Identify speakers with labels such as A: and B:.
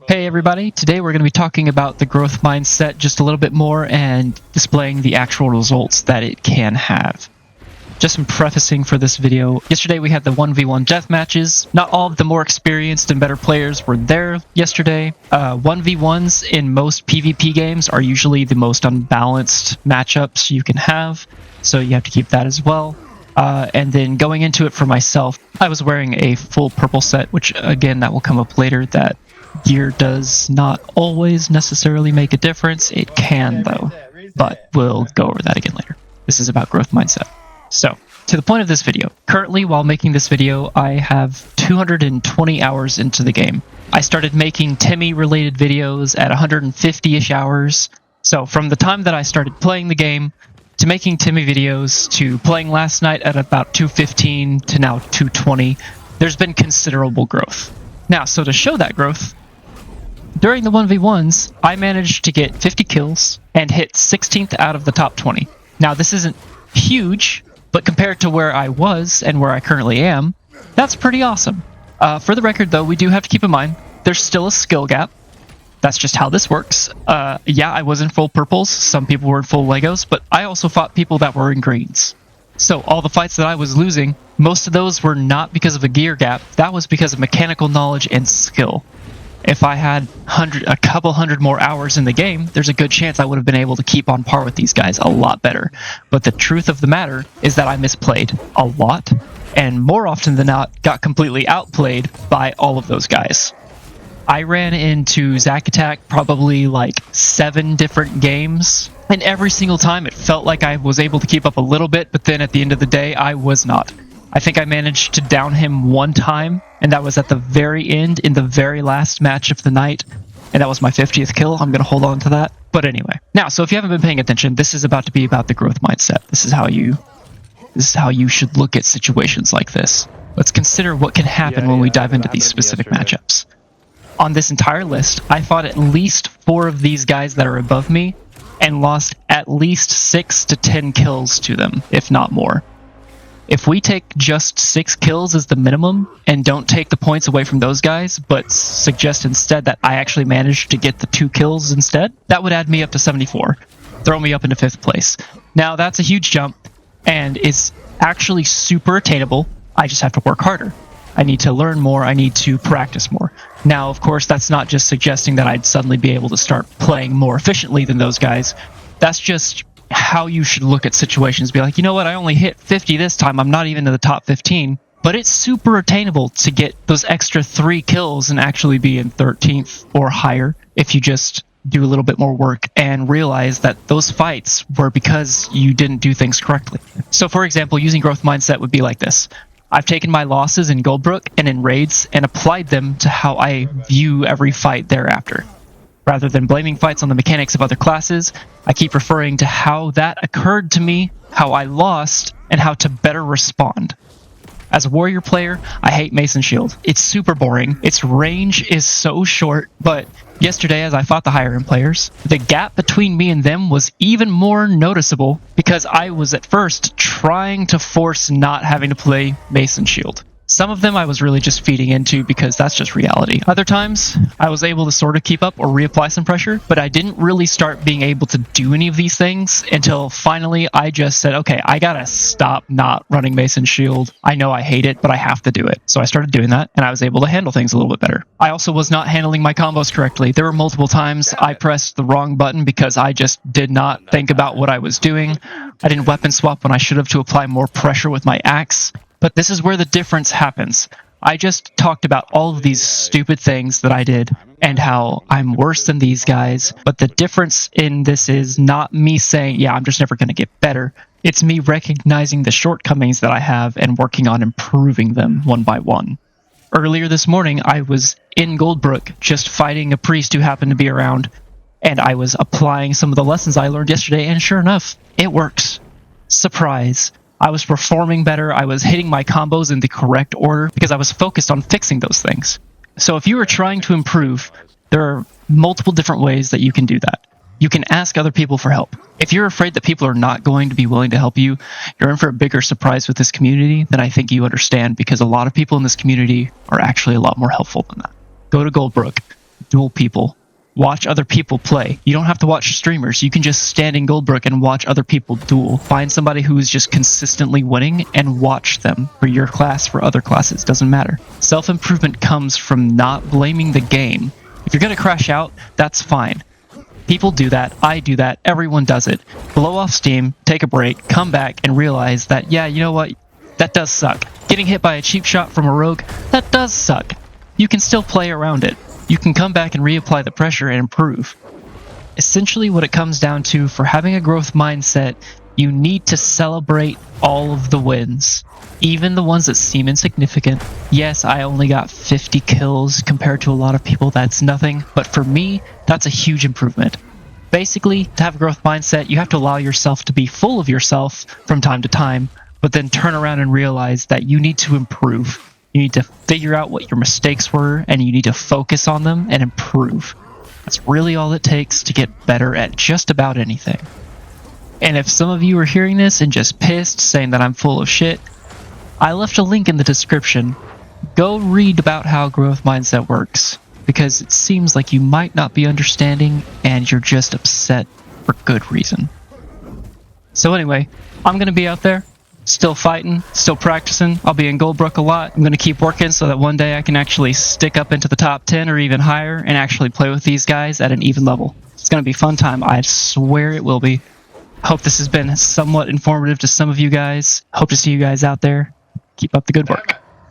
A: Hey everybody, today we're going to be talking about the growth mindset just a little bit more and displaying the actual results that it can have. Just some prefacing for this video. Yesterday we had the 1v1 death matches. Not all of the more experienced and better players were there yesterday. 1v1s in most PvP games are usually the most unbalanced matchups you can have, so you have to keep that as well. And then going into it for myself, I was wearing a full purple set, which again, that will come up later, that gear does not always necessarily make a difference. It can though, but we'll go over that again later. This is about growth mindset. So, to the point of this video, currently while making this video, I have 220 hours into the game. I started making Timmy related videos at 150-ish hours. So from the time that I started playing the game, to making Timmy videos, to playing last night at about 215 to now 220, there's been considerable growth. Now, so to show that growth, during the 1v1s, I managed to get 50 kills and hit 16th out of the top 20. Now, this isn't huge, but compared to where I was and where I currently am, that's pretty awesome. For the record, though, we do have to keep in mind, there's still a skill gap. That's just how this works. Yeah, I was in full purples. Some people were in full Legos, but I also fought people that were in greens. So all the fights that I was losing, most of those were not because of a gear gap. That was because of mechanical knowledge and skill. If I had a couple hundred more hours in the game, there's a good chance I would have been able to keep on par with these guys a lot better. But the truth of the matter is that I misplayed a lot, and more often than not, got completely outplayed by all of those guys. I ran into Zack Attack probably like 7 different games, and every single time it felt like I was able to keep up a little bit, but then at the end of the day, I was not. I think I managed to down him one time, and that was at the very end in the very last match of the night, and that was my 50th kill. I'm going to hold on to that. But anyway, now, so if you haven't been paying attention, this is about to be about the growth mindset. This is how you should look at situations like this. Let's consider what can happen when we dive into these specific matchups. On this entire list, I fought at least 4 of these guys that are above me and lost at least 6 to 10 kills to them, if not more. If we take just 6 kills as the minimum and don't take the points away from those guys, but suggest instead that I actually managed to get the 2 kills instead, that would add me up to 74, throw me up into 5th place. Now, that's a huge jump, and it's actually super attainable. I just have to work harder. I need to learn more, I need to practice more. Now, of course, that's not just suggesting that I'd suddenly be able to start playing more efficiently than those guys. That's just how you should look at situations. Be like, you know what, I only hit 50 this time, I'm not even in the top 15. But it's super attainable to get those extra 3 kills and actually be in 13th or higher if you just do a little bit more work and realize that those fights were because you didn't do things correctly. So for example, using growth mindset would be like this. I've taken my losses in Goldbrook and in raids and applied them to how I view every fight thereafter. Rather than blaming fights on the mechanics of other classes, I keep referring to how that occurred to me, how I lost, and how to better respond. As a warrior player, I hate Mason Shield. It's super boring, its range is so short, but yesterday as I fought the higher end players, the gap between me and them was even more noticeable because I was at first trying to force not having to play Mason Shield. Some of them I was really just feeding into because that's just reality. Other times, I was able to sort of keep up or reapply some pressure, but I didn't really start being able to do any of these things until finally I just said, okay, I gotta stop not running Mason Shield. I know I hate it, but I have to do it. So I started doing that, and I was able to handle things a little bit better. I also was not handling my combos correctly. There were multiple times I pressed the wrong button because I just did not think about what I was doing. I didn't weapon swap when I should have to apply more pressure with my axe. But this is where the difference happens. I just talked about all of these stupid things that I did and how I'm worse than these guys. But the difference in this is not me saying, yeah, I'm just never going to get better. It's me recognizing the shortcomings that I have and working on improving them one by one. Earlier this morning, I was in Goldbrook just fighting a priest who happened to be around. And I was applying some of the lessons I learned yesterday. And sure enough, it works. Surprise. I was performing better, I was hitting my combos in the correct order because I was focused on fixing those things. So if you are trying to improve, there are multiple different ways that you can do that. You can ask other people for help. If you're afraid that people are not going to be willing to help you, you're in for a bigger surprise with this community than I think you understand, because a lot of people in this community are actually a lot more helpful than that. Go to Goldbrook. duel people. Watch other people play. You don't have to watch streamers. You can just stand in Goldbrook and watch other people duel. Find somebody who is just consistently winning and watch them for your class, for other classes. Doesn't matter. Self-improvement comes from not blaming the game. If you're going to crash out, that's fine. People do that. I do that. Everyone does it. Blow off steam, take a break, come back, and realize that, yeah, you know what? That does suck. Getting hit by a cheap shot from a rogue, that does suck. You can still play around it. You can come back and reapply the pressure and improve. Essentially what it comes down to, for having a growth mindset, you need to celebrate all of the wins, even the ones that seem insignificant. Yes, I only got 50 kills compared to a lot of people, that's nothing, but for me, that's a huge improvement. Basically, to have a growth mindset, you have to allow yourself to be full of yourself from time to time, but then turn around and realize that you need to improve. You need to figure out what your mistakes were, and you need to focus on them and improve. That's really all it takes to get better at just about anything. And if some of you are hearing this and just pissed, saying that I'm full of shit, I left a link in the description. Go read about how growth mindset works, because it seems like you might not be understanding and you're just upset for good reason. So anyway, I'm going to be out there, still fighting, still practicing. I'll be in Goldbrook a lot. I'm going to keep working so that one day I can actually stick up into the top 10 or even higher and actually play with these guys at an even level. It's going to be a fun time. I swear it will be. Hope this has been somewhat informative to some of you guys. Hope to see you guys out there. Keep up the good work.